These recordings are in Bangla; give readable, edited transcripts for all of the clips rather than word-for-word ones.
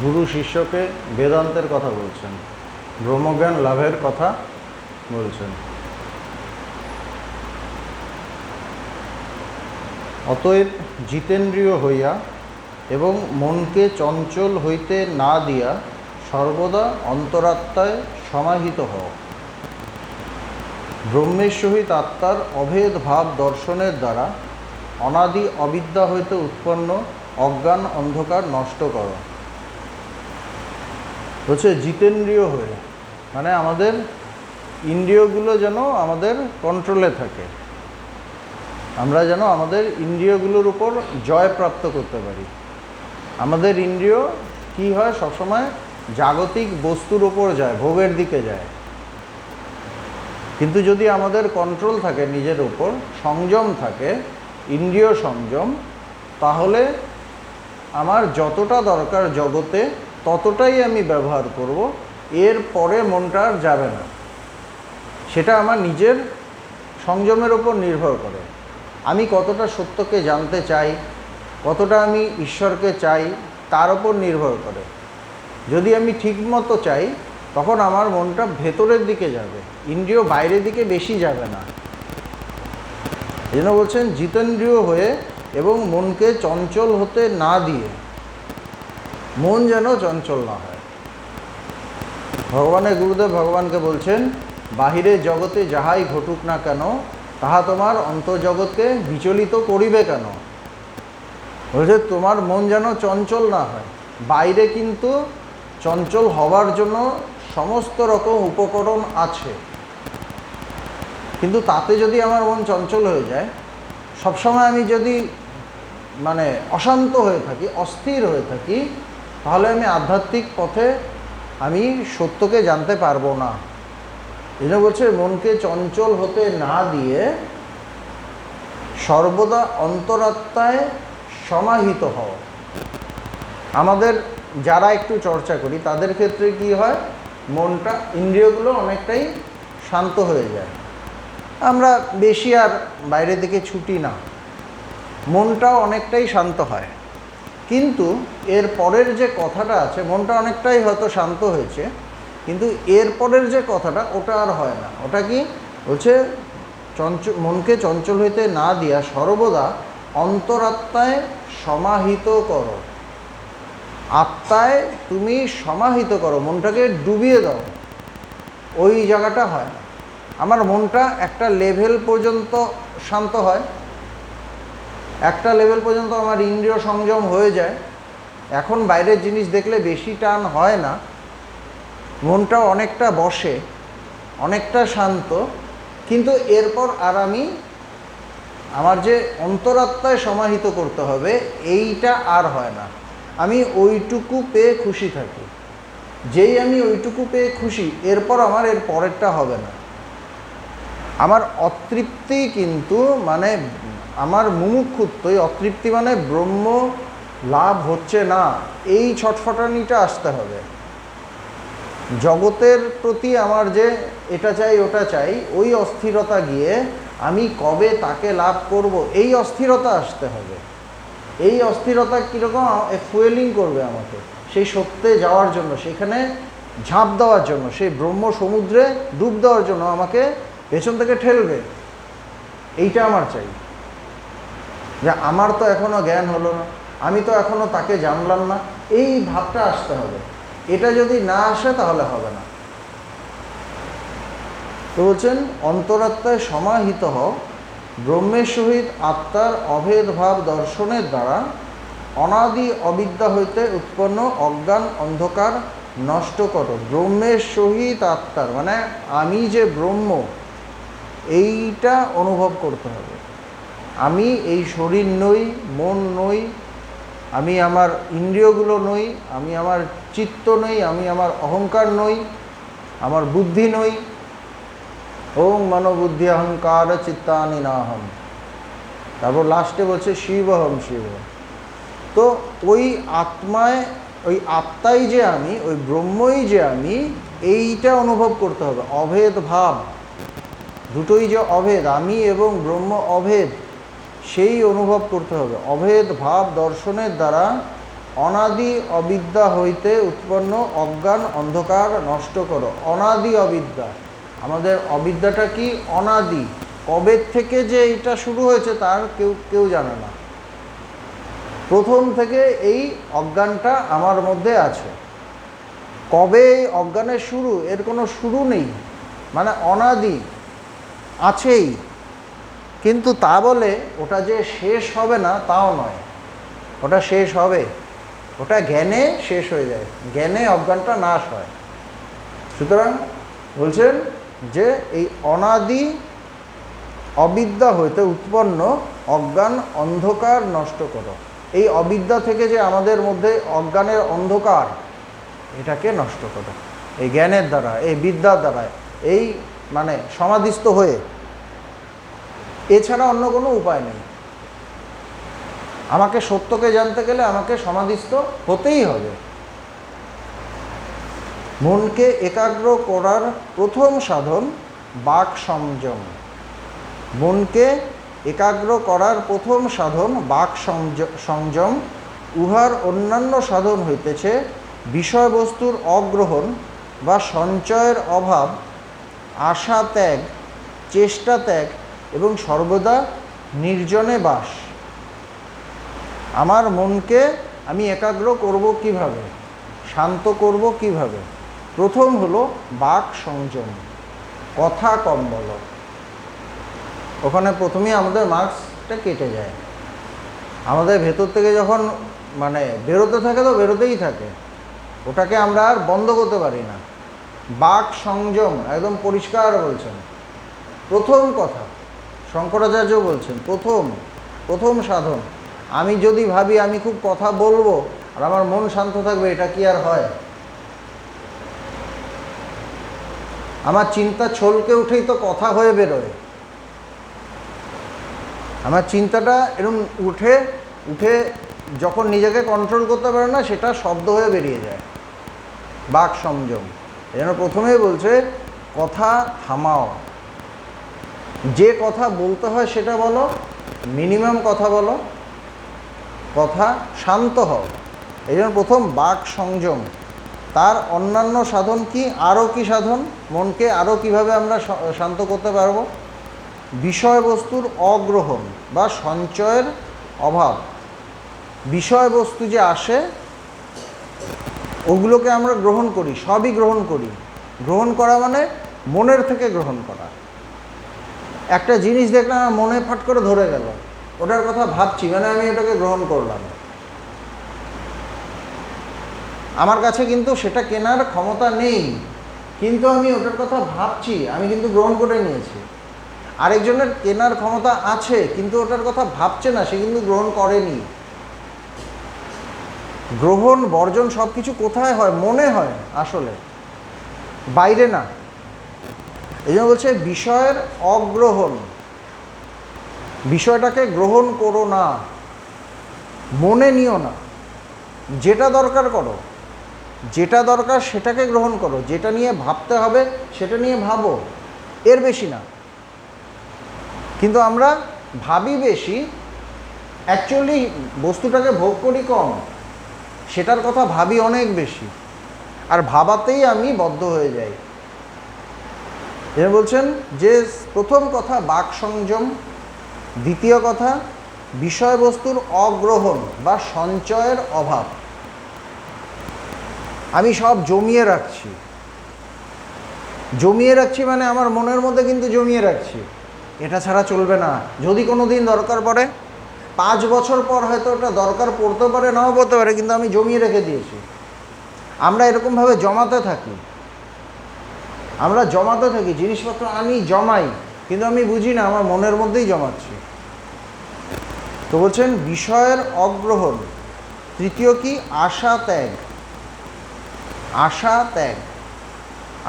গুরু শিষ্যকে বেদান্তের কথা বলছেন, ব্রহ্মজ্ঞান লাভের কথা বলছেন। অতএব জিতেন্দ্রিয় হইয়া এবং মনকে চঞ্চল হইতে না দিয়া সর্বদা অন্তরাত্মায় সমাহিত হও। ব্রহ্মের সহিত আত্মার অভেদ ভাব দর্শনের দ্বারা অনাদি অবিদ্যা হইতে উৎপন্ন অজ্ঞান অন্ধকার নষ্ট করো। হচ্ছে জিতেন্দ্রিয় হয়ে, মানে আমাদের ইন্দ্রিয়গুলো যেন আমাদের কন্ট্রোলে থাকে, আমরা যেন আমাদের ইন্দ্রিয়গুলোর উপর জয় প্রাপ্ত করতে পারি। আমাদের ইন্দ্রিয় কি হয়, সবসময় জাগতিক বস্তুর উপর যায়, ভোগের দিকে যায়। কিন্তু যদি আমাদের কন্ট্রোল থাকে, নিজের উপর সংযম থাকে, ইন্দ্রিয় সংযম, তাহলে আমার যতটা দরকার জগতে ততটাই আমি ব্যবহার করব, এর পরে মনটা আর যাবে না। সেটা আমার নিজের সংযমের ওপর নির্ভর করে। আমি কতটা সত্যকে জানতে চাই, কতটা আমি ঈশ্বরকে চাই, তার ওপর নির্ভর করে। যদি আমি ঠিকমতো চাই, তখন আমার মনটা ভেতরের দিকে যাবে, ইন্দ্রিয় বাইরের দিকে বেশি যাবে না। এই জন্য বলছেন জিতেন্দ্রিয় হয়ে এবং মনকে চঞ্চল হতে না দিয়ে, মন যেন চঞ্চল না হয়। ভগবানের গুরুদেব ভগবানকে বলছেন, বাহিরে জগতে যাহাই ঘটুক না কেন, তাহা তোমার অন্তর্জগৎকে বিচলিত করিবে কেন। বলছে তোমার মন যেন চঞ্চল না হয়। বাইরে কিন্তু চঞ্চল হওয়ার জন্য সমস্ত রকম উপকরণ আছে, কিন্তু তাতে যদি আমার মন চঞ্চল হয়ে যায়, সবসময় আমি যদি মানে অশান্ত হয়ে থাকি, অস্থির হয়ে থাকি, তাহলে আমি আধ্যাত্মিক পথে আমি সত্যকে জানতে পারবো না। এই জন্য বলছে মনকে চঞ্চল হতে না দিয়ে সর্বদা অন্তরাত্মায় সমাহিত হও। আমাদের যারা একটু চর্চা করি তাদের ক্ষেত্রে কি হয়, মনটা, ইন্দ্রিয়গুলো অনেকটাই শান্ত হয়ে যায়। আমরা বেশি আর বাইরের দিকে ছুটি না, মনটাও অনেকটাই শান্ত হয়। কিন্তু এর পরের যে কথাটা আছে, মনটা অনেকটাই হয়তো শান্ত হয়েছে, কিন্তু এর পরের যে কথাটা, ওটা আর হয় না। ওটা কি বলছে, মনকে চঞ্চল হইতে না দিয়া সর্বদা অন্তরাত্মায় সমাহিত করো। আত্মায় তুমি সমাহিত করো, মনটাকে ডুবিয়ে দাও। ওই জায়গাটা হয়। আমার মনটা একটা লেভেল পর্যন্ত শান্ত হয়, একটা লেভেল পর্যন্ত আমার ইন্দ্রিয় সংযম হয়ে যায়। এখন বাইরের জিনিস দেখলে বেশি টান হয় না, মনটা অনেকটা বসে, অনেকটা শান্ত। কিন্তু এরপর আর আমি আমার যে অন্তরাত্মায় সমাহিত করতে হবে, এইটা আর হয় না। আমি ওইটুকু পেয়ে খুশি থাকি। যেই আমি ওইটুকু পেয়ে খুশি, এরপর আমার এর পরেরটা হবে না। আমার অতৃপ্তি কিন্তু মানে আমার মুমুক্ষুত্ব, অতৃপ্তি মানে ব্রহ্ম লাভ হচ্ছে না, এই ছটফটানিটা আসতে হবে। জগতের প্রতি আমার যে এটা চাই ওটা চাই, ওই অস্থিরতা গিয়ে আমি কবে তাকে লাভ করব, এই অস্থিরতা আসতে হবে। এই অস্থিরতা কীরকম ফুয়েলিং করবে আমাকে সেই সত্যে যাওয়ার জন্য, সেখানে ঝাঁপ দেওয়ার জন্য, সেই ব্রহ্ম সমুদ্রে ডুব দেওয়ার জন্য আমাকে পেছন থেকে ঠেলবে। এইটা আমার চাই। যে আমার তো এখনও জ্ঞান হলো না, আমি তো এখনও তাকে জানলাম না, এই ভাবটা আসতে হবে। এটা যদি না আসে তাহলে হবে না। তো বলছেন অন্তরাত্মায় সমাহিত হও, ব্রহ্মের সহিত আত্মার অভেদ ভাব দর্শনের দ্বারা অনাদি অবিদ্যা হইতে উৎপন্ন অজ্ঞান অন্ধকার নষ্ট করো। ব্রহ্মের সহিত আত্মার মানে আমি যে ব্রহ্ম, এইটা অনুভব করতে হবে। আমি এই শরীর নই, মন নই, আমি আমার ইন্দ্রিয়গুলো নই, আমি আমার চিত্ত নই, আমি আমার অহংকার নই, আমার বুদ্ধি নই। ওং মনোবুদ্ধি অহংকার চিত্তানি নাহম। তারপর লাস্টে বলছে শিবহম শিব। তো ওই আত্মায়, ওই আত্মাই যে আমি, ওই ব্রহ্মই যে আমি, এইটা অনুভব করতে হবে। অভেদ ভাব, দুটোই যে অভেদ, আমি এবং ব্রহ্ম অভেদ, সেই অনুভব করতে হবে। অভেদ ভাব দর্শনের দ্বারা অনাদি অবিদ্যা হইতে উৎপন্ন অজ্ঞান অন্ধকার নষ্ট করো। অনাদি অবিদ্যা, আমাদের অবিদ্যাটা কি? অনাদি। কবে থেকে যে এটা শুরু হয়েছে তার কেউ জানে না। প্রথম থেকে এই অজ্ঞানটা আমার মধ্যে আছে। কবে এই অজ্ঞানের শুরু? এর কোনো শুরু নেই, মানে অনাদি আছেই, কিন্তু তা বলে ওটা যে শেষ হবে না তাও নয়। ওটা শেষ হবে, ওটা জ্ঞানে শেষ হয়ে যায়, জ্ঞানে অজ্ঞানটা নাশ হয়। সুতরাং বলছেন যে এই অনাদি অবিদ্যা হইতে উৎপন্ন অজ্ঞান অন্ধকার নষ্ট করো। এই অবিদ্যা থেকে যে আমাদের মধ্যে অজ্ঞানের অন্ধকার, এটাকে নষ্ট করো এই জ্ঞানের দ্বারা, এই বিদ্যার দ্বারা, এই মানে সমাধিস্থ হয়ে। এছাড়া অন্য কোনো উপায় নেই। আমাকে সত্যকে জানতে গেলে আমাকে সমাধিস্থ হতেই হবে। মনকে একাগ্র করার প্রথম সাধন বাক সংযম। মনকে একাগ্র করার প্রথম সাধন বাক সংযম। উহার অন্যান্য সাধন হইতেছে বিষয়বস্তুর অগ্রহণ বা সঞ্চয়ের অভাব, আশা ত্যাগ, চেষ্টা ত্যাগ এবং সর্বদা নির্জনে বাস। আমার মনকে আমি একাগ্র করব কিভাবে, শান্ত করব কিভাবে? প্রথম হলো বাক সংযম, কথা কম বলো। ওখানে প্রথমেই আমাদের মার্কসটা কেটে যায়। আমাদের ভেতর থেকে যখন মানে বেরোতে থাকে তো বেরোতেই থাকে, ওটাকে আমরা আর বন্ধ করতে পারি না। বাক সংযম একদম পরিষ্কার বলছেন। প্রথম কথা শঙ্করাচার্য বলছেন, প্রথম সাধন। আমি যদি ভাবি আমি খুব কথা বলবো আর আমার মন শান্ত থাকবে, এটা কি আর হয়? আমার চিন্তা ছলকে উঠেই তো কথা হয়ে বেরোয়। আমার চিন্তাটা এরকম উঠে যখন নিজেকে কন্ট্রোল করতে পারে না, সেটা শব্দ হয়ে বেরিয়ে যায়। বাক সংযম। এই জন্য প্রথমেই বলছে কথা থামাও। যে কথা বলতে হয় সেটা বলো, মিনিমাম কথা বলো, কথা শান্ত হও। এই জন্য প্রথম বাক সংযম। তার অন্যান্য সাধন কি? আরও কি সাধন? মনকে আরও কিভাবে আমরা শান্ত করতে পারবো? বিষয়বস্তুর অগ্রহণ বা সঞ্চয়ের অভাব। বিষয়বস্তু যে আসে ওগুলোকে আমরা গ্রহণ করি, সবই গ্রহণ করি। গ্রহণ করা মানে মনের থেকে গ্রহণ করা। একটা জিনিস দেখলাম আমার মনে ফাট করে ধরে গেল, ওটার কথা ভাবছি, মানে আমি ওটাকে গ্রহণ করলাম। আমার কাছে কিন্তু সেটা কেনার ক্ষমতা নেই, কিন্তু আমি ওটার কথা ভাবছি, আমি কিন্তু গ্রহণ করে নিয়েছি। আরেকজনের কেনার ক্ষমতা আছে কিন্তু ওটার কথা ভাবছে না, সে কিন্তু গ্রহণ করেনি। গ্রহণ বর্জন সব কিছু কোথায় হয়? মনে হয় আসলে, বাইরে না। এই জন্য বলছে বিষয়ের অগ্রহণ। বিষয়টাকে গ্রহণ করো না, মনে নিও না। যেটা দরকার করো, যেটা দরকার সেটাকে গ্রহণ করো, যেটা নিয়ে ভাবতে হবে সেটা নিয়ে ভাবো, এর বেশি না। কিন্তু আমরা ভাবি বেশি, অ্যাকচুয়ালি বস্তুটাকে ভোগ করি কম, সেটার কথা ভাবি অনেক বেশি, আর ভাবাতেই আমি বদ্ধ হয়ে যাই। এরা বলছেন যে প্রথম কথা বাক সংযম, দ্বিতীয় কথা বিষয়বস্তুর অগ্রহণ বা সঞ্চয়ের অভাব। আমি সব জমিয়ে রাখছি মানে আমার মনের মধ্যে কিন্তু জমিয়ে রাখছি, এটা ছাড়া চলবে না। যদি কোনো দিন দরকার পড়ে, 5 বছর পর হয়তো ওটা দরকার পড়তে পারে, নাও পড়তে পারে, কিন্তু আমি জমিয়ে রেখে দিয়েছি। আমরা এরকমভাবে জমাতে থাকি, জিনিসপত্র আমি জমাই, কিন্তু আমি বুঝি না আমার মনের মধ্যেই জমাচ্ছি। তো বলছেন বিষয়ের অগ্রহণ। তৃতীয় কি? আশা ত্যাগ।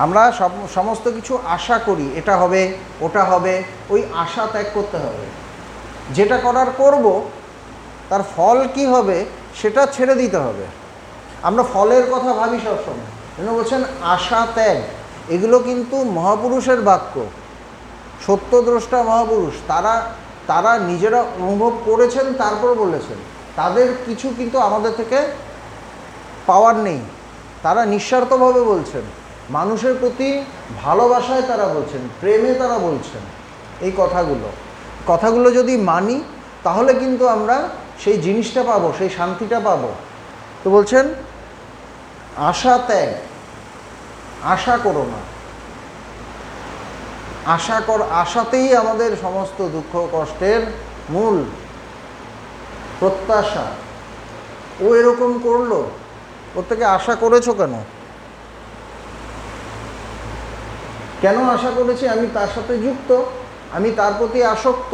আমরা সমস্ত কিছু আশা করি, এটা হবে ওটা হবে, ওই আশা ত্যাগ করতে হবে। যেটা করার করব, তার ফল কি হবে সেটা ছেড়ে দিতে হবে। আমরা ফলের কথা ভাবি সবসময়। জন্য বলছেন আশা ত্যাগ। এগুলো কিন্তু মহাপুরুষের বাক্য, সত্যদ্রষ্টা মহাপুরুষ, তারা নিজেরা অনুভব করেছেন, তারপর বলেছেন। তাদের কিছু কিন্তু আমাদের থেকে পাওয়ার নেই, তারা নিঃস্বার্থভাবে বলছেন, মানুষের প্রতি ভালোবাসায় তারা বলছেন, প্রেমে তারা বলছেন এই কথাগুলো যদি মানি তাহলে কিন্তু আমরা সেই জিনিসটা পাবো, সেই শান্তিটা পাবো। তো বলছেন আশা ত্যাগ, আশা করো না, আশাতেই আমাদের সমস্ত দুঃখ কষ্টের মূল। প্রত্যাশা, ও এরকম করলো, ওর থেকে আশা করেছো কেন? কেন আশা করেছি? আমি তার সাথে যুক্ত, আমি তার প্রতি আসক্ত,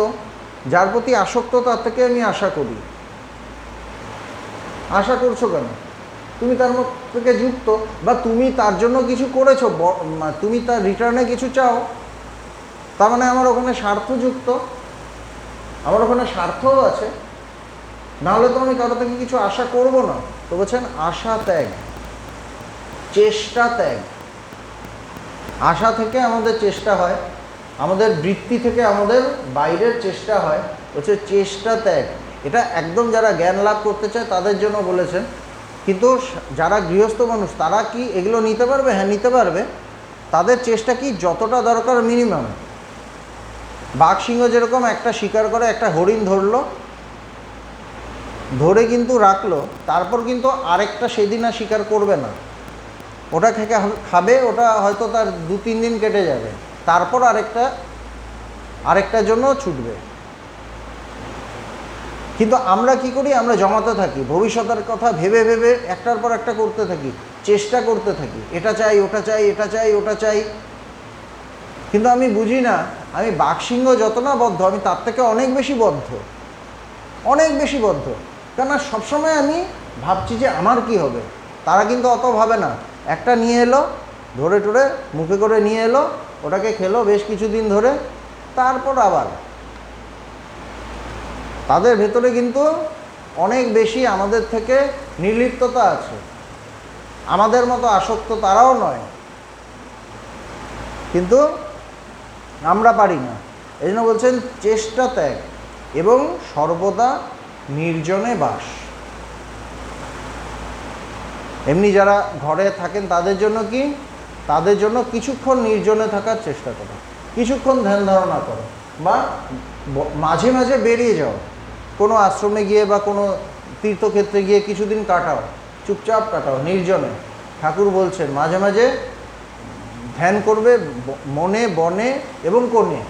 যার প্রতি আসক্ত তার থেকে আমি আশা করি। আশা করছো কেন? তুমি তার থেকে যুক্ত, বা তুমি তার জন্য কিছু করেছো, তুমি তার রিটার্নে কিছু চাও, তার মানে আমার ওখানে স্বার্থ যুক্ত, আমার ওখানে স্বার্থও আছে, নাহলে তো আমি কারো থেকে কিছু আশা করব না। তো বলছেন আশা ত্যাগ, চেষ্টা ত্যাগ। আশা থেকে আমাদের চেষ্টা হয়, আমাদের বৃত্তি থেকে আমাদের বাইরের চেষ্টা হয়, হচ্ছে চেষ্টা ত্যাগ। এটা একদম যারা জ্ঞান লাভ করতে চায় তাদের জন্য বলেছেন। কিন্তু যারা গৃহস্থ মানুষ তারা কি এগুলো নিতে পারবে? হ্যাঁ, নিতে পারবে। তাদের চেষ্টা কি? যতটা দরকার মিনিমাম। বাঘ সিংহ যেরকম একটা শিকার করে, একটা হরিণ ধরলো, ধরে কিন্তু রাখলো, তারপর কিন্তু আরেকটা সেদিন আর শিকার করবে না, ওটা খাবে, ওটা হয়তো তার 2-3 দিন কেটে যাবে, তারপর আরেকটার জন্য ছুটবে। কিন্তু আমরা কি করি? আমরা জমাতে থাকি, ভবিষ্যতের কথা ভেবে ভেবে একটার পর একটা করতে থাকি, চেষ্টা করতে থাকি, এটা চাই, ওটা চাই, এটা চাই, ওটা চাই। কিন্তু আমি বুঝি না, আমি বাঘসিংহ যত না বদ্ধ, আমি তার থেকে অনেক বেশি বদ্ধ, অনেক বেশি বদ্ধ। কেননা সবসময় আমি ভাবছি যে আমার কি হবে। তারা কিন্তু অত ভাবে না। একটা নিয়ে এলো, ধরে টরে মুখে করে নিয়ে এলো, ওটাকে খেলো বেশ কিছুদিন ধরে, তারপর আবার তাদের ভেতরে কিন্তু অনেক বেশি আমাদের থেকে নির্লিপ্ততা আছে। আমাদের মতো আসক্ত তারাও নয়, কিন্তু আমরা পারি না। এই জন্য বলছেন চেষ্টা ত্যাগ এবং সর্বদা নির্জনে বাস। এমনি যারা ঘরে থাকেন তাদের জন্য কি? তাদের জন্য কিছুক্ষণ নির্জনে থাকার চেষ্টা করো, কিছুক্ষণ ধ্যান ধারণা করো, বা মাঝে মাঝে বেরিয়ে যাও, কোনো আশ্রমে গিয়ে বা কোনো তীর্থক্ষেত্রে গিয়ে কিছুদিন কাটাও, চুপচাপ কাটাও নির্জনে। ঠাকুর বলছেন মাঝে মাঝে ধ্যান করবে মনে, বনে এবং কোণে,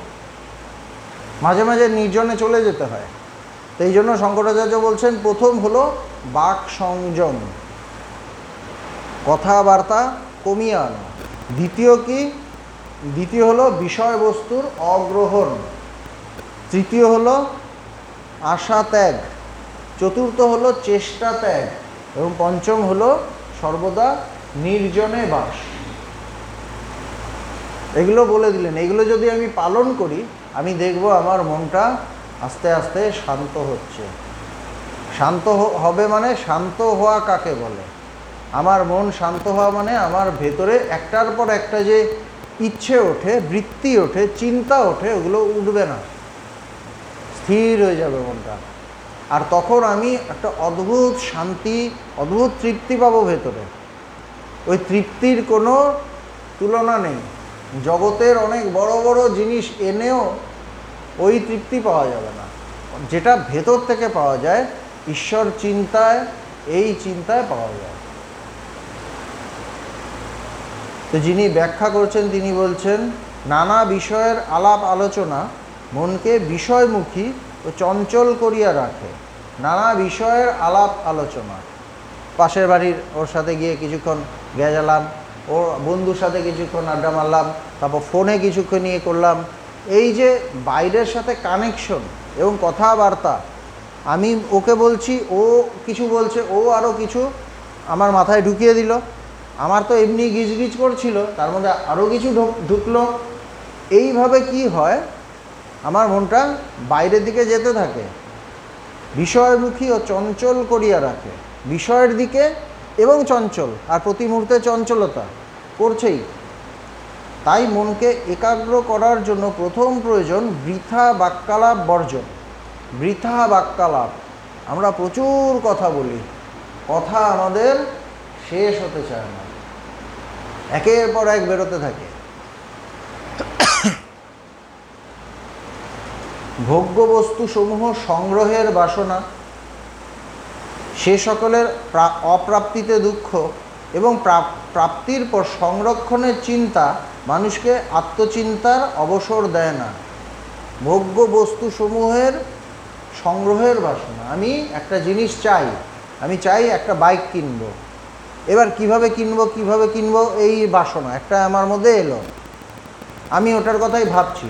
মাঝে মাঝে নির্জনে চলে যেতে হয়। তো এই জন্য শঙ্করাচার্য বলছেন প্রথম হলো বাক সংযম, কথাবার্তা কমিয়ে আনো। দ্বিতীয় কি? দ্বিতীয় হলো বিষয়বস্তুর অগ্রহণ। তৃতীয় হলো আশা ত্যাগ। চতুর্থ হলো চেষ্টা ত্যাগ। এবং পঞ্চম হলো সর্বদা নির্জনে বাস। এগুলো বলে দিলেন। এগুলো যদি আমি পালন করি, আমি দেখব আমার মনটা আস্তে আস্তে শান্ত হচ্ছে। শান্ত হবে মানে, শান্ত হওয়া কাকে বলে? আমার মন শান্ত হওয়া মানে আমার ভেতরে একটার পর একটা যে ইচ্ছে ওঠে, বৃত্তি ওঠে, চিন্তা ওঠে, ওগুলো উঠবে না, স্থির হয়ে যাবে মনটা। আর তখন আমি একটা অদ্ভুত শান্তি, অদ্ভুত তৃপ্তি পাবো ভেতরে। ওই তৃপ্তির কোনো তুলনা নেই। জগতের অনেক বড় বড় জিনিস এনেও ওই তৃপ্তি পাওয়া যাবে না, যেটা ভেতর থেকে পাওয়া যায় ঈশ্বর চিন্তায়, এই চিন্তায় পাওয়া যায়। তো যিনি ব্যাখ্যা করছেন তিনি বলছেন, নানা বিষয়ের আলাপ আলোচনা মনকে বিষয়মুখী ও চঞ্চল করিয়া রাখে। নানা বিষয়ের আলাপ আলোচনা, পাশের বাড়ির ওর সাথে গিয়ে কিছুক্ষণ গেজালাম, ওর বন্ধুর সাথে কিছুক্ষণ আড্ডা মারলাম, তারপর ফোনে কিছুক্ষণ নিয়ে করলাম। এই যে বাইরের সাথে কানেকশন এবং কথাবার্তা, আমি ওকে বলছি, ও কিছু বলছে, ও আরও কিছু আমার মাথায় ঢুকিয়ে দিল। আমার তো এমনি গিজগিজ করছিল, তার মধ্যে আরও কিছু ঢুকলো। এইভাবে কি হয়, আমার মনটা বাইরের দিকে যেতে থাকে, বিষয়মুখী ও চঞ্চল করিয়া রাখে। বিষয়ের দিকে এবং চঞ্চল, আর প্রতি মুহূর্তে চঞ্চলতা করছেই। তাই মনকে একাগ্র করার জন্য প্রথম প্রয়োজন বৃথা বাক্যালাপ বর্জন। বৃথা বাক্যালাপ, আমরা প্রচুর কথা বলি, কথা আমাদের শেষ হতে চায় না, একের পর এক বেরোতে থাকে। ভোগ্য বস্তু সমূহ সংগ্রহের বাসনা, সে সকলের অপ্রাপ্তিতে দুঃখ এবং প্রাপ্তির পর সংরক্ষণের চিন্তা মানুষকে আত্মচিন্তার অবসর দেয় না। ভোগ্য বস্তু সমূহের সংগ্রহের বাসনা, আমি একটা জিনিস চাই, আমি চাই একটা বাইক কিনবো, এবার কিভাবে কিনবো এই বাসনা একটা আমার মধ্যে এলো, আমি ওটার কথাই ভাবছি।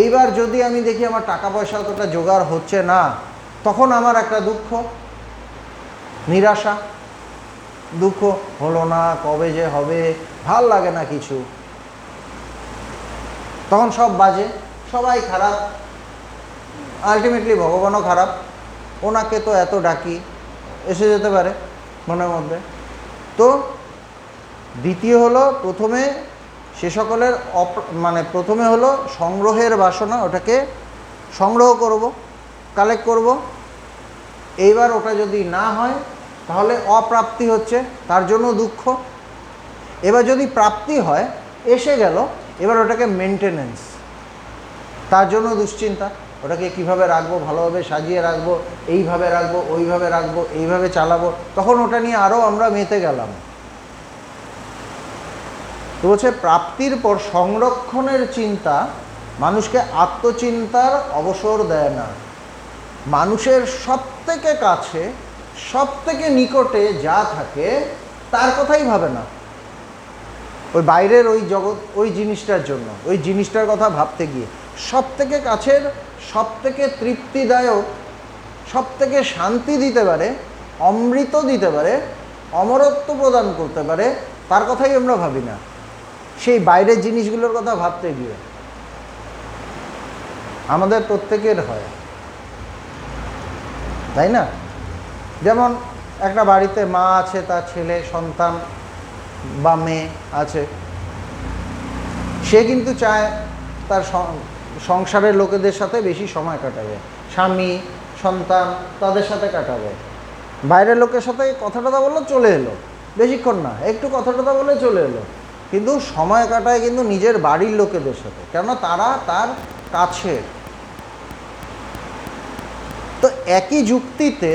এইবার যদি আমি দেখি আমার টাকা পয়সা অতটা জোগাড় হচ্ছে না, তখন আমার একটা দুঃখ, নিরাশা, দুঃখ, হলো না, কবে যে হবে, ভাল লাগে না কিছু, তখন সব বাজে, সবাই খারাপ, আলটিমেটলি ভগবানও খারাপ, ওনাকে তো এত ডাকি, এসে যেতে পারে মনের মধ্যে। তো দ্বিতীয় হলো, প্রথমে সে সকলের প্রথমে হলো সংগ্রহের বাসনা, ওটাকে সংগ্রহ করব, কালেক্ট করব। এইবার ওটা যদি না হয় তাহলে অপ্রাপ্তি হচ্ছে, তার জন্য দুঃখ। এবার যদি প্রাপ্তি হয়, এসে গেল, এবার ওটাকে মেনটেনেন্স, তার জন্য দুশ্চিন্তা, ওটাকে কিভাবে রাখবো, ভালোভাবে সাজিয়ে রাখবো, এইভাবে রাখবো, ওইভাবে রাখবো, এইভাবে চালাবো, তখন ওটা নিয়ে আরও আমরা মেতে গেলাম। তো বলছে প্রাপ্তির পর সংরক্ষণের চিন্তা মানুষকে আত্মচিন্তার অবসর দেয় না। মানুষের সবথেকে কাছে, সবথেকে নিকটে যা থাকে তার কথাই ভাবে না, ওই বাইরের ওই জগৎ, ওই জিনিসটার জন্য, ওই জিনিসটার কথা ভাবতে গিয়ে সবথেকে কাছের, সবথেকে তৃপ্তিদায়ক, সবথেকে শান্তি দিতে পারে, অমৃত দিতে পারে, অমরত্ব প্রদান করতে পারে, তার কথাই আমরা ভাবি না, সেই বাইরের জিনিসগুলোর কথা ভাবতে গিয়ে। আমাদের প্রত্যেকের হয়, তাই না? যেমন একটা বাড়িতে মা আছে, তার ছেলে সন্তান বা মেয়ে আছে, সে কিন্তু চায় তার সংসারের লোকেদের সাথে বেশি সময় কাটাবে, স্বামী সন্তান তাদের সাথে কাটাবে। বাইরের লোকের সাথে কথা টথা বললো, চলে এলো, বেশিক্ষণ না, একটু কথা টথা বলে চলে এলো, কিন্তু সময় কাটায় কিন্তু নিজের বাড়ির লোকেদের সাথে, কেননা তারা তার কাছের। তো একই যুক্তিতে,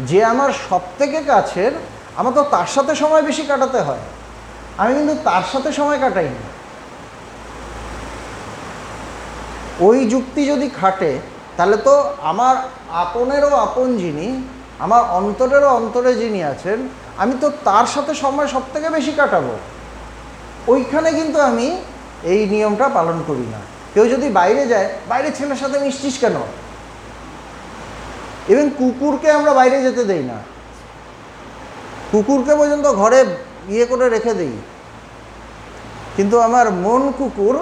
যে আমার সবথেকে কাছের, আমার তো তার সাথে সময় বেশি কাটাতে হয়, আমি কিন্তু তার সাথে সময় কাটাই না। ওই যুক্তি যদি খাটে, তাহলে তো আমার আপনেরও আপন যিনি, আমার অন্তরেরও অন্তরে যিনি আছেন, আমি তো তার সাথে সময় সবথেকে বেশি কাটাবো। ওইখানে কিন্তু আমি এই নিয়মটা পালন করি না। কেউ যদি বাইরে যায়, বাইরের ছেলের সাথে মিশছিস কেন? ইভেন কুকুরকে আমরা বাইরে যেতে দেই না, কুকুরকে পর্যন্ত ঘরে করে রেখে দিই, কিন্তু আমার মন কুকুর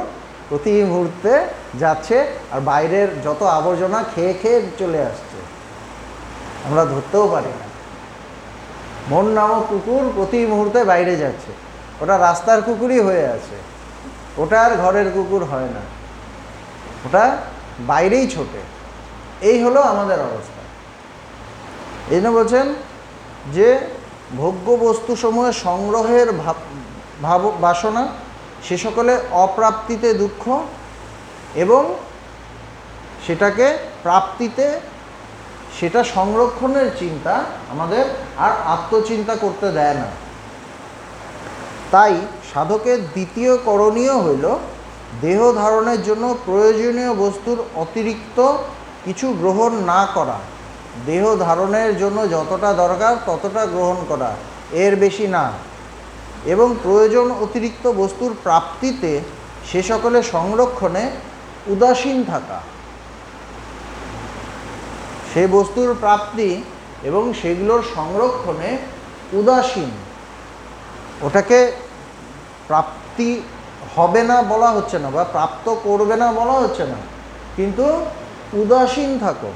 প্রতি মুহূর্তে যাচ্ছে আর বাইরের যত আবর্জনা খেয়ে খেয়ে চলে আসছে, আমরা ধরতেও পারি না। মন নামক কুকুর প্রতি মুহূর্তে বাইরে যাচ্ছে, ওটা রাস্তার কুকুরই হয়ে আছে, ওটা আর ঘরের কুকুর হয় না, ওটা বাইরেই ছোটে। এই হলো আমাদের অবস্থা। এই জন্য বলছেন যে ভোগ্য বস্তুসমূহের সংগ্রহের বাসনা, সে সকলে অপ্রাপ্তিতে দুঃখ এবং সেটাকে প্রাপ্তিতে, সেটা সংরক্ষণের চিন্তা আমাদের আর আত্মচিন্তা করতে দেয় না। তাই সাধকের দ্বিতীয় করণীয় হইল দেহ ধারণের জন্য প্রয়োজনীয় বস্তুর অতিরিক্ত কিছু গ্রহণ না করা, দেহ ধারণের জন্য যতটা দরকার ততটা গ্রহণ করা, এর বেশি না, এবং প্রয়োজন অতিরিক্ত বস্তুর প্রাপ্তিতে সে সকলে সংরক্ষণে উদাসীন থাকা। সে বস্তুর প্রাপ্তি এবং সেগুলোর সংরক্ষণে উদাসীন, ওটাকে প্রাপ্তি হবে না বলা হচ্ছে না, বা প্রাপ্ত করবে না বলা হচ্ছে না, কিন্তু উদাসীন থাকো।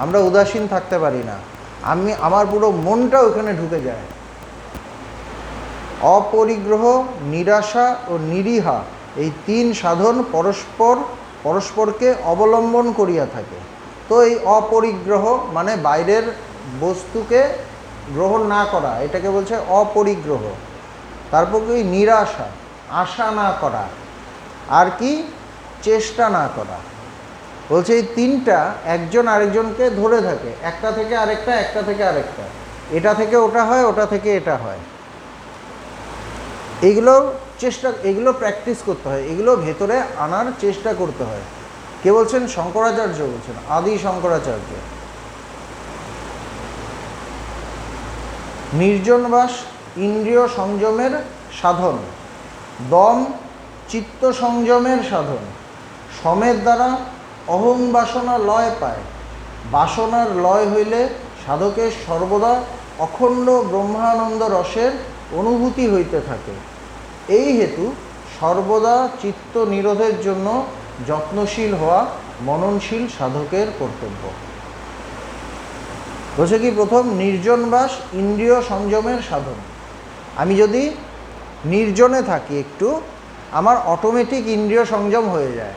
আমরা উদাসীন থাকতে পারি না, আমার পুরো মনটা ওখানে ঢুকে যায়। অপরিগ্রহ, নিরাশা ও নিরীহা, এই তিন সাধন পরস্পরকে অবলম্বন করিয়া থাকে। তো এই অপরিগ্রহ মানে বাইরের বস্তুকে গ্রহণ না করা, এটাকে বলছে অপরিগ্রহ। তারপর কি নিরাশা, আশা না করা, আর কি চেষ্টা না করা। বলছে এই তিনটা একজন আরেকজনকে ধরে থাকে, একটা থেকে আরেকটা, একটা থেকে আরেকটা, এটা থেকে ওটা হয়, ওটা থেকে এটা হয়। এগুলো প্র্যাকটিস করতে হয়, এগুলো ভেতরে আনার চেষ্টা করতে হয়। কে বলছেন? শঙ্করাচার্য বলছেন, আদি শঙ্করাচার্য। নির্জনবাস ইন্দ্রিয় সংযমের সাধন, দম চিত্ত সংযমের সাধন, সমের দ্বারা অহং বাসনা লয় পায়। বাসনার লয় হইলে সাধকের সর্বদা অখণ্ড ব্রহ্মানন্দ রসের অনুভূতি হইতে থাকে। এই হেতু সর্বদা চিত্ত নিরোধের জন্য যত্নশীল হওয়া মননশীল সাধকের কর্তব্য। বলছে কি, প্রথম নির্জনবাস ইন্দ্রিয় সংযমের সাধন। আমি যদি নির্জনে থাকি একটু, আমার অটোমেটিক ইন্দ্রিয় সংযম হয়ে যায়,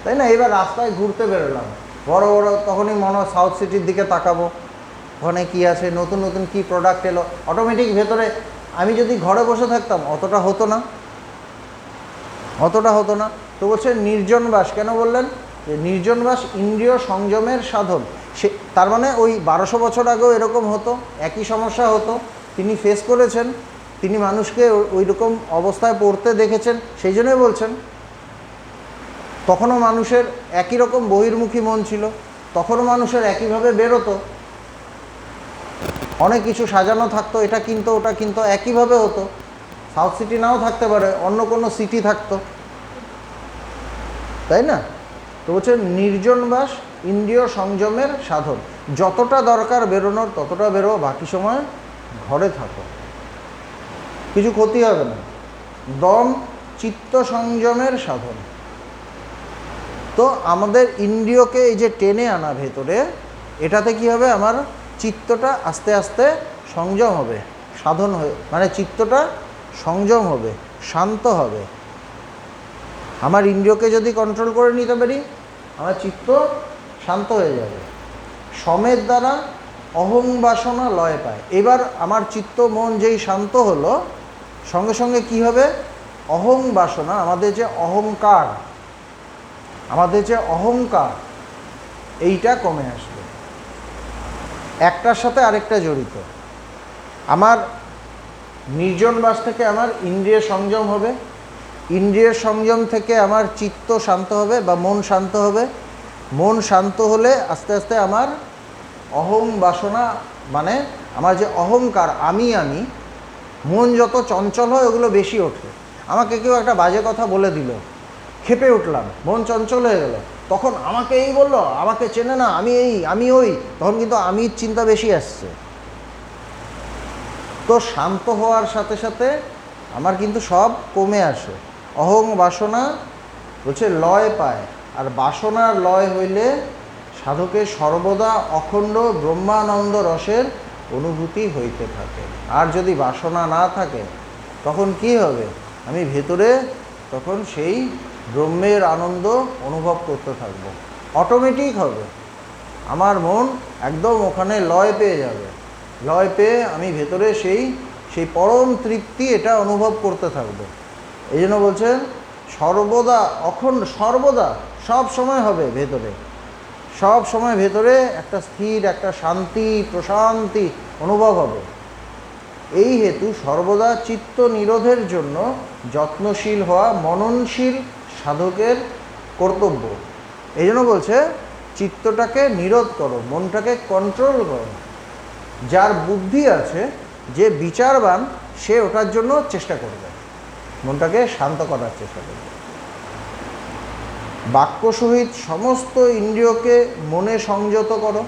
তাই না? এবার রাস্তায় ঘুরতে বেরোলাম, বড় বড়, তখনই মনে হয় সাউথ সিটির দিকে তাকাবো, ওখানে কী আছে, নতুন নতুন কী প্রোডাক্ট এলো, অটোমেটিক ভেতরে। আমি যদি ঘরে বসে থাকতাম অতটা হতো না। তো বলছে নির্জনবাস। কেন বললেন যে নির্জনবাস ইন্দ্রিয় সংযমের সাধন? সে তার মানে ওই 1200 বছর আগেও এরকম হতো, একই সমস্যা হতো, তিনি ফেস করেছেন, তিনি মানুষকে ওই রকম অবস্থায় পড়তে দেখেছেন, সেই জন্যই বলছেন। তখনও মানুষের একই রকম বহির্মুখী মন ছিল, তখনও মানুষের একইভাবে বেরোতো, অনেক কিছু সাজানো থাকতো, এটা কিনতো ওটা কিনতো, একইভাবে হতো। সাউথ সিটি নাও থাকতে পারে, অন্য কোনো সিটি থাকতো, তাই না? তো বলছে নির্জনবাস ইন্দ্রিয় সংযমের সাধন, যতটা দরকার বেরোনোর ততটা বেরো, বাকি সময় ঘরে থাকো, কিছু ক্ষতি হবে না। দম চিত্ত সংযমের সাধন, তো আমাদের ইন্দ্রিয়কে এই যে টেনে আনা ভেতরে, এটাতে কি হবে? আমার চিত্তটা আস্তে আস্তে সংযম হবে, সাধন হয়ে, মানে চিত্তটা সংযম হবে, শান্ত হবে। আমার ইন্দ্রিয়কে যদি কন্ট্রোল করে নিতে পারি, আমার চিত্ত শান্ত হয়ে যাবে। সমের দ্বারা অহং বাসনা লয় পায়। এবার আমার চিত্ত মন যেই শান্ত হলো, সঙ্গে সঙ্গে কি হবে? অহং বাসনা, আমাদের যে অহংকার, এইটা কমে আসবে। একটার সাথে আরেকটা জড়িত। আমার নির্জনবাস থেকে আমার ইন্দ্রিয় সংযম হবে, ইন্দ্রিয় সংযম থেকে আমার চিত্ত শান্ত হবে বা মন শান্ত হবে, মন শান্ত হলে আস্তে আস্তে আমার অহং বাসনা, মানে আমার যে অহংকার, আমি মন যত চঞ্চল হয় ওগুলো বেশি ওঠে। আমাকে কেউ একটা বাজে কথা বলে দিল, ক্ষেপে উঠলাম, মন চঞ্চল হয়ে গেল, তখন আমাকে এই বললো, আমাকে চেনে না, আমি ওই, তখন কিন্তু আমি চিন্তা বেশি আসছে। তো শান্ত হওয়ার সাথে সাথে আমার কিন্তু সব কমে আসে। অহং বাসনা বলছে লয় পায়, আর বাসনার লয় হইলে সাধকের সর্বদা অখণ্ড ব্রহ্মানন্দ রসের অনুভূতি হইতে থাকে। আর যদি বাসনা না থাকে তখন কি হবে? আমি ভেতরে তখন সেই ব্রহ্মের আনন্দ অনুভব করতে থাকবো, অটোমেটিক হবে। আমার মন একদম ওখানে লয় পেয়ে যাবে, লয় পেয়ে আমি ভেতরে সেই পরম তৃপ্তি এটা অনুভব করতে থাকবো। এই জন্য বলছেন সর্বদা অখণ্ড, সর্বদা সব সময় হবে ভেতরে, সব সময় ভেতরে একটা স্থির, একটা শান্তি, প্রশান্তি অনুভব হবে। এই হেতু সর্বদা চিত্ত নিরোধের জন্য যত্নশীল হওয়া মননশীল সাধকের কর্তব্য। এই জন্য বলছে চিত্তটাকে নিরোধ করো, মনটাকে কন্ট্রোল করো। যার বুদ্ধি আছে, যে বিচারবান, সে ওটার জন্য চেষ্টা করবে, মনটাকে শান্ত করার চেষ্টা করবে। বাক্য সহিত সমস্ত ইন্দ্রিয়কে মনে সংযত করো,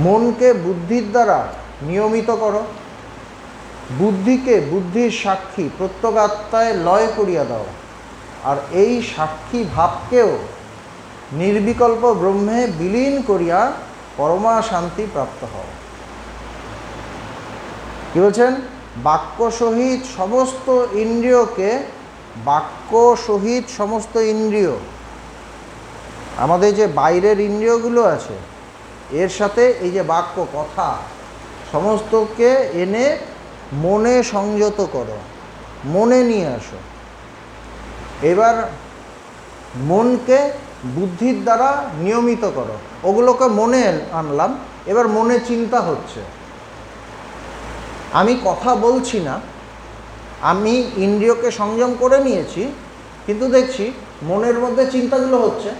মনকে বুদ্ধির দ্বারা নিয়মিত করো, বুদ্ধিকে বুদ্ধির সাক্ষী প্রত্যগাত্মায় লয় করিয়া দাও, আর এই সাক্ষী ভাবকেও নির্বিকল্প ব্রহ্মে বিলীন করিয়া পরমা শান্তি প্রাপ্ত হও। কি বলছেন? বাক্য সহিত সমস্ত ইন্দ্রিয়কে, বাক্য সহিত সমস্ত ইন্দ্রিয়, আমাদের যে বাইরের ইন্দ্রিয়গুলো আছে, এর সাথে এই যে বাক্য, কথা, সমস্তকে এনে মনে সংযত করো, মনে নিয়ে আসো। এবার মনকে বুদ্ধির দ্বারা নিয়মিত করো। ওগুলোকে মনে আনলাম, এবার মনে চিন্তা হচ্ছে। আমি কথা বলছি না, আমি ইন্দ্রিয়কে সংযম করে নিয়েছি, কিন্তু দেখছি মনের মধ্যে চিন্তাগুলো হচ্ছে।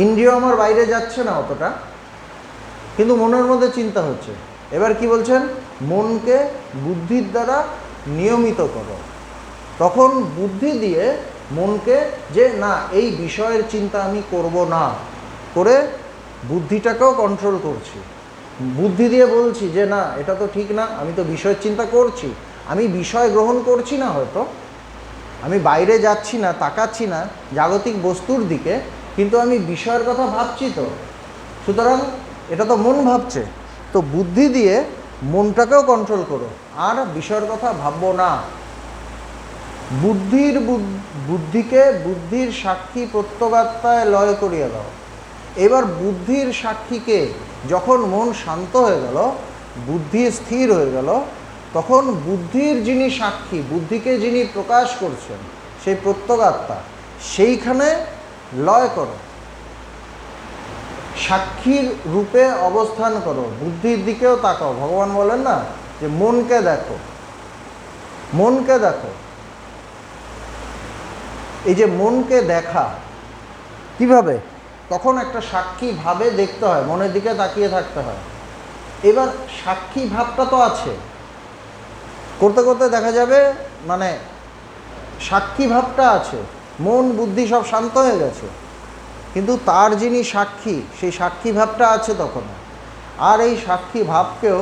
ইন্দ্রিয় আমার বাইরে যাচ্ছে না অতটা, কিন্তু মনের মধ্যে চিন্তা হচ্ছে। এবার কি বলছেন? মনকে বুদ্ধির দ্বারা নিয়মিত করো। তখন বুদ্ধি দিয়ে মনকে যে না, এই বিষয়ের চিন্তা আমি করব না করে বুদ্ধিটাকেও কন্ট্রোল করছি। বুদ্ধি দিয়ে বলছি যে না, এটা তো ঠিক না, আমি তো বিষয়ের চিন্তা করছি, আমি বিষয় গ্রহণ করছি না, হয়তো আমি বাইরে যাচ্ছি না, তাকাচ্ছি না জাগতিক বস্তুর দিকে, কিন্তু আমি বিষয়ের কথা ভাবছি তো, সুতরাং এটা তো মন ভাবছে। তো বুদ্ধি দিয়ে মনটাকেও কন্ট্রোল করো, আর বিষয়ের কথা ভাববো না। বুদ্ধিকে বুদ্ধির সাক্ষী প্রত্যগাত্মায় লয় করিয়া দাও। এবার বুদ্ধির সাক্ষীকে যখন মন শান্ত হয়ে গেল, বুদ্ধি স্থির হয়ে গেল, তখন বুদ্ধির যিনি সাক্ষী, বুদ্ধিকে যিনি প্রকাশ করছেন, সেই প্রত্যগাত্মা, সেইখানে লয় করো, সাক্ষীর রূপে অবস্থান করো, বুদ্ধির দিকেও তাকাও। ভগবান বলেন না যে মনকে দেখো, মনকে দেখো। এই যে মনকে দেখা কিভাবে? তখন একটা সাক্ষী ভাবে দেখতে হয়, মনের দিকে তাকিয়ে থাকতে হয়। এবার সাক্ষী ভাবটা তো আছে, করতে করতে দেখা যাবে মানে সাক্ষী ভাবটা আছে, মন বুদ্ধি সব শান্ত হয়ে গেছে, কিন্তু তার যিনি সাক্ষী, সেই সাক্ষী ভাবটা আছে তখন। আর এই সাক্ষী ভাবকেও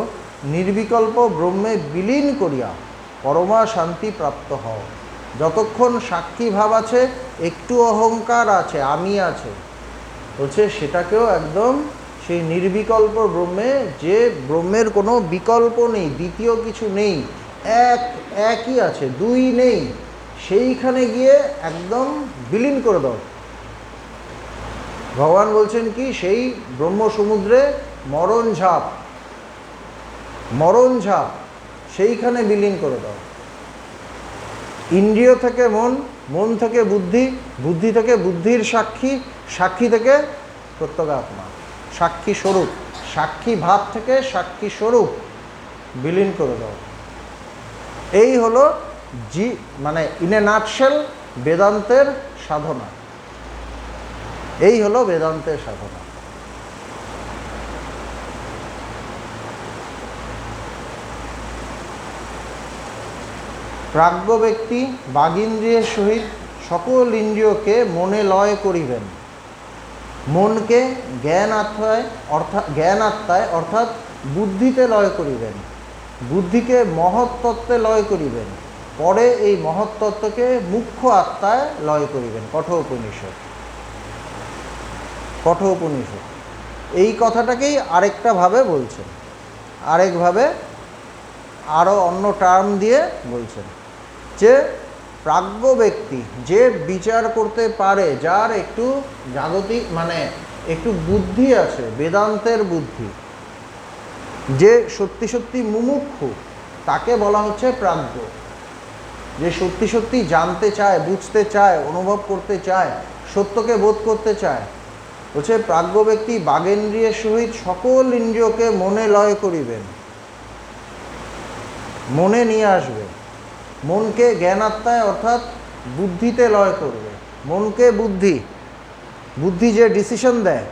নির্বিকল্প ব্রহ্মে বিলীন করিয়া পরমা শান্তি প্রাপ্ত হও। যতক্ষণ সাক্ষী ভাব আছে, একটু অহংকার আছে, আমি আছে, বলছে সেটাকেও একদম সেই নির্বিকল্প ব্রহ্মে, যে ব্রহ্মের কোনো বিকল্প নেই, দ্বিতীয় কিছু নেই, একই আছে, দুই নেই, সেইখানে গিয়ে একদম বিলীন করে দাও। ভগবান বলছেন কি, সেই ব্রহ্ম সমুদ্রে মরণ ঝাপ, সেইখানে বিলীন করে দাও। ইন্দ্রিয় থেকে মন, মন থেকে বুদ্ধি, বুদ্ধি থেকে বুদ্ধির সাক্ষী, সাক্ষী থেকে প্রত্যগাত্মা, সাক্ষী স্বরূপ, সাক্ষী ভাব থেকে সাক্ষী স্বরূপ বিলীন করে দাও। এই হলো মানে ইন এ নাটশেল বেদান্তের সাধনা। এই হলো বেদান্তের সাধনা। প্রাজ্ঞ ব্যক্তি বাগীন্দ্রিয়ের সহিত সকল ইন্দ্রিয়কে মনে লয় করিবেন। মনকে জ্ঞান আত্মায় অর্থাৎ বুদ্ধিতে লয় করিবেন, বুদ্ধিকে মহত্তত্ত্বে লয় করিবেন, পরে এই মহত্তত্ত্বকে মুখ্য আত্মায় লয় করিবেন। কঠোপনিষদ। এই কথাটাকেই আরেকটা ভাবে বলছেন, আরেকভাবে আরও অন্য টার্ম দিয়ে বলছেন যে প্রাজ্ঞ ব্যক্তি, যে বিচার করতে পারে, যার একটু জাগতিক মানে একটু বুদ্ধি আছে, বেদান্তের বুদ্ধি, যে সত্যি সত্যি মুমুক্ষু, তাকে বলা হচ্ছে প্রাজ্ঞ। যে সত্যি সত্যি জানতে চায়, বুঝতে চায়, অনুভব করতে চায়, সত্যকে বোধ করতে চায়, বলছে প্রাজ্ঞ ব্যক্তি বাগেন্দ্রিয়ের সহিত সকল ইন্দ্রিয়কে মনে লয় করিবেন, মনে নিয়ে আসবে, মনকে জ্ঞানাত্মায় অর্থাৎ বুদ্ধিতে লয় করবে। মনকে বুদ্ধি যে ডিসিশন দেয়,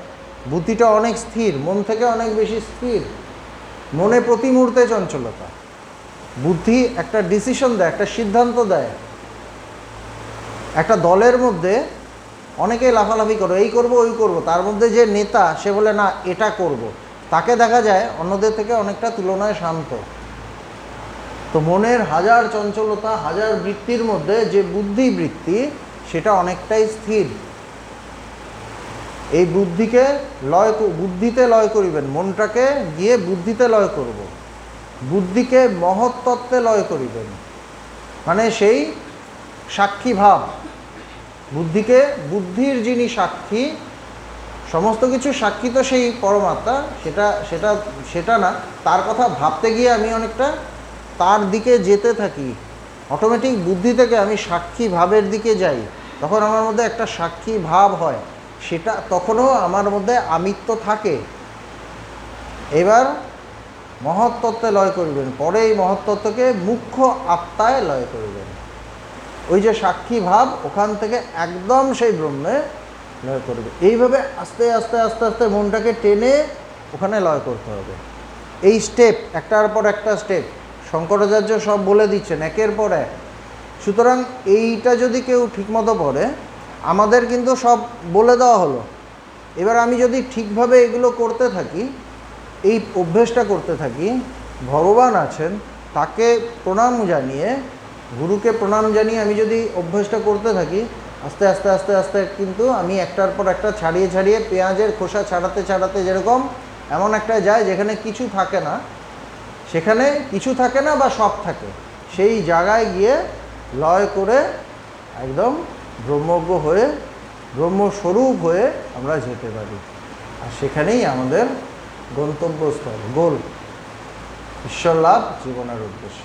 বুদ্ধিটা অনেক স্থির, মন থেকে অনেক বেশি স্থির। মনে প্রতি মুহূর্তে চঞ্চলতা, বুদ্ধি একটা ডিসিশন দেয়, একটা সিদ্ধান্ত দেয়। একটা দলের মধ্যে অনেকেই লাফালাফি করে, এই করব ওই করব, তার মধ্যে যে নেতা, সে বলে না এটা করব, তাকে দেখা যায় অন্যদের থেকে অনেকটা তুলনায় শান্ত। তো মনের হাজার চঞ্চলতা, হাজার বৃত্তির মধ্যে যে বুদ্ধি বৃত্তি, সেটা অনেকটাই স্থির। এই বুদ্ধিতে লয় করিবেন, মনটাকে গিয়ে বুদ্ধিতে লয় করব, বুদ্ধিকে মহত্তত্ত্বে লয় করিবেন, মানে সেই সাক্ষী ভাব, বুদ্ধিকে বুদ্ধির যিনি সাক্ষী সমস্ত কিছু সাক্ষী তো সেই পরমাত্মা, সেটা সেটা সেটা না, তার কথা ভাবতে গিয়ে আমি অনেকটা তার দিকে যেতে থাকি, অটোমেটিক বুদ্ধি থেকে আমি সাক্ষী ভাবের দিকে যাই, তখন আমার মধ্যে একটা সাক্ষী ভাব হয়, সেটা তখনও আমার মধ্যে আমিত্ব থাকে। এবার মহত্তত্ত্বে লয় করবেন, পরে এই মহত্তত্ত্বকে মুখ্য আত্মায় লয় করবেন। ওই যে সাক্ষী ভাব, ওখান থেকে একদম সেই ব্রহ্মে লয় করবে। এইভাবে আস্তে আস্তে আস্তে আস্তে মনটাকে টেনে ওখানে লয় করতে হবে। এই স্টেপ, একটার পর একটা স্টেপ শঙ্করাচার্য সব বলে দিচ্ছেন একের পর এক। সুতরাং এইটা যদি কেউ ঠিকমতো পড়ে, আমাদের কিন্তু সব বলে দেওয়া হলো, এবার আমি যদি ঠিকভাবে এগুলো করতে থাকি, এই অভ্যেসটা করতে থাকি, ভগবান আছেন তাকে প্রণাম জানিয়ে, গুরুকে প্রণাম জানিয়ে আমি যদি অভ্যেসটা করতে থাকি, আস্তে আস্তে আস্তে আস্তে কিন্তু আমি একটার পর একটা ছাড়িয়ে ছাড়িয়ে পেঁয়াজের খোসা ছাড়াতে ছাড়াতে যেরকম এমন একটা যায় যেখানে কিছু থাকে না, সেখানে কিছু থাকে না বা সব থাকে, সেই জায়গায় গিয়ে লয় করে একদম ব্রহ্মজ্ঞ হয়ে, ব্রহ্মস্বরূপ হয়ে আমরা যেতে পারি। আর সেখানেই আমাদের গন্তব্যস্থল, গোল, ঈশ্বর লাভ জীবনের উদ্দেশ্য।